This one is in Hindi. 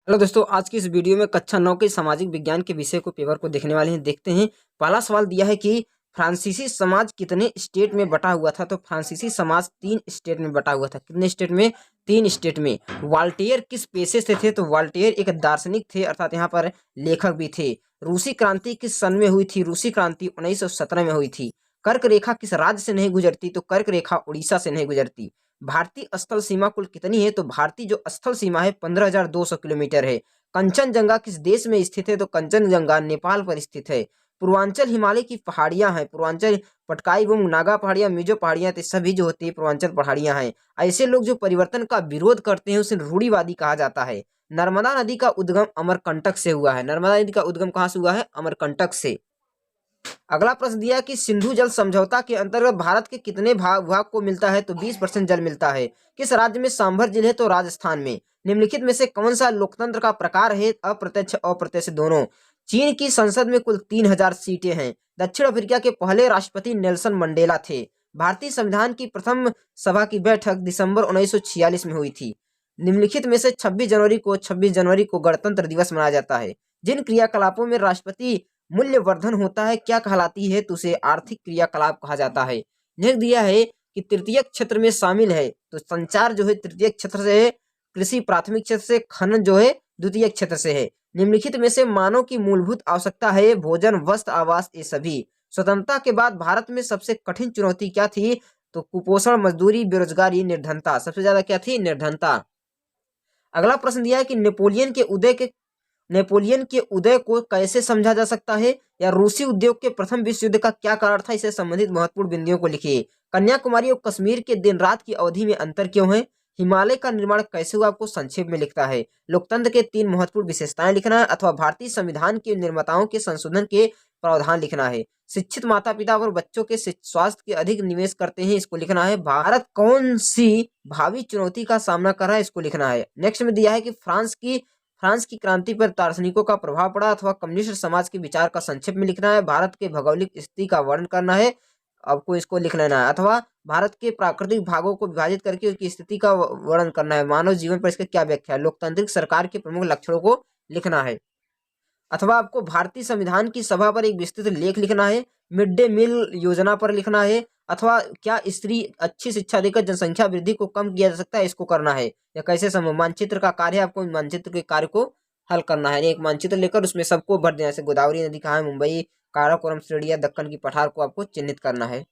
हेलो दोस्तों, आज की इस वीडियो में कक्षा 9 के सामाजिक विज्ञान के विषय को पेपर को देखने वाले हैं। देखते हैं। पहला सवाल दिया है कि फ्रांसीसी समाज कितने स्टेट में बटा हुआ था। तो फ्रांसीसी समाज 3 स्टेट में बटा हुआ था। कितने स्टेट में? 3 स्टेट में। वाल्टेयर किस पेशे से थे? तो वाल्टेयर एक दार्शनिक थे, अर्थात यहाँ पर लेखक भी थे। रूसी क्रांति किस सन में हुई थी? रूसी क्रांति 1917 में हुई थी। कर्क रेखा किस राज्य से नहीं गुजरती? तो कर्क रेखा उड़ीसा से नहीं गुजरती। भारतीय स्थल सीमा कुल कितनी है? तो भारतीय जो स्थल सीमा है 15,200 किलोमीटर है। कंचनजंगा किस देश में स्थित है? तो कंचनजंगा नेपाल पर स्थित है। पूर्वांचल हिमालय की पहाड़ियां हैं। पूर्वांचल पटकाई बुम नागा पहाड़ियां, मिजो पहाड़ियां, तो सभी जो होती है पूर्वांचल पहाड़ियां हैं। ऐसे लोग जो परिवर्तन का विरोध करते हैं उसे रूढ़िवादी कहा जाता है। नर्मदा नदी का उद्गम अमरकंटक से हुआ है। नर्मदा नदी का उद्गम कहां से हुआ है? अमरकंटक से। अगला प्रश्न दिया कि सिंधु जल समझौता के अंतर्गत भारत के कितने भाग को मिलता है? तो 20% जल मिलता है। किस राज्य में सांभर झील है? तो राजस्थान में। निम्नलिखित में से कौन सा लोकतंत्र का प्रकार है? अप्रत्यक्ष अप्रत्यक्ष दोनों। चीन की संसद में कुल 3,000 सीटें हैं। दक्षिण अफ्रीका के पहले राष्ट्रपति नेल्सन मंडेला थे। भारतीय संविधान की प्रथम सभा की बैठक दिसंबर 1946 में हुई थी। निम्नलिखित में से 26 जनवरी को गणतंत्र दिवस मनाया जाता है। जिन क्रियाकलापों में राष्ट्रपति मूल्यवर्धन होता है क्या कहलाती है? तो उसे आर्थिक क्रियाकलाप कहा जाता है। नेक्स्ट दिया है कि तृतीयक क्षेत्र में शामिल है। तो संचार जो है तृतीयक क्षेत्र से है, कृषि प्राथमिक क्षेत्र से, खनन जो है द्वितीयक क्षेत्र से है। निम्नलिखित में से मानव की मूलभूत आवश्यकता है भोजन, वस्त्र, आवास, ये सभी। स्वतंत्रता के बाद भारत में सबसे कठिन चुनौती क्या थी? तो कुपोषण, मजदूरी, बेरोजगारी, निर्धनता। सबसे ज्यादा क्या थी? निर्धनता। अगला प्रश्न दिया है कि नेपोलियन के उदय को कैसे समझा जा सकता है? या रूसी उद्योग के प्रथम विश्व युद्ध का क्या कारण था? इससे संबंधित महत्वपूर्ण बिंदुओं को लिखिए। कन्याकुमारी और कश्मीर के दिन रात की अवधि में अंतर क्यों है? हिमालय का निर्माण कैसे हुआ? आपको संक्षेप में लिखता है। लोकतंत्र के 3 महत्वपूर्ण विशेषताएं लिखना है, अथवा भारतीय संविधान के निर्माताओं के संशोधन के प्रावधान लिखना है। शिक्षित माता पिता और बच्चों के स्वास्थ्य के अधिक निवेश करते हैं, इसको लिखना है। भारत कौन सी भावी चुनौती का सामना कर रहा है? इसको लिखना है। नेक्स्ट में दिया है कि फ्रांस की क्रांति पर दार्शनिकों का प्रभाव पड़ा, अथवा कम्युनिस्ट समाज के विचार का संक्षेप में लिखना है। भारत के भौगोलिक स्थिति का वर्णन करना है, आपको इसको लिख लेना है। अथवा भारत के प्राकृतिक भागों को विभाजित करके उसकी स्थिति का वर्णन करना है। मानव जीवन पर इसका क्या व्याख्या है? लोकतांत्रिक सरकार के प्रमुख लक्षणों को लिखना है। अथवा आपको भारतीय संविधान की सभा पर एक विस्तृत लेख लिखना है। मिड डे मील योजना पर लिखना है। अथवा क्या स्त्री अच्छी शिक्षा देकर जनसंख्या वृद्धि को कम किया जा सकता है? इसको करना है। या कैसे संभव? मानचित्र का कार्य है, आपको मानचित्र के कार्य को हल करना है। एक मानचित्र लेकर उसमें सबको भर देना है। जैसे गोदावरी नदी कहाँ है, मुंबई, काराकोरम श्रेणी या दक्कन की पठार को आपको चिन्हित करना है।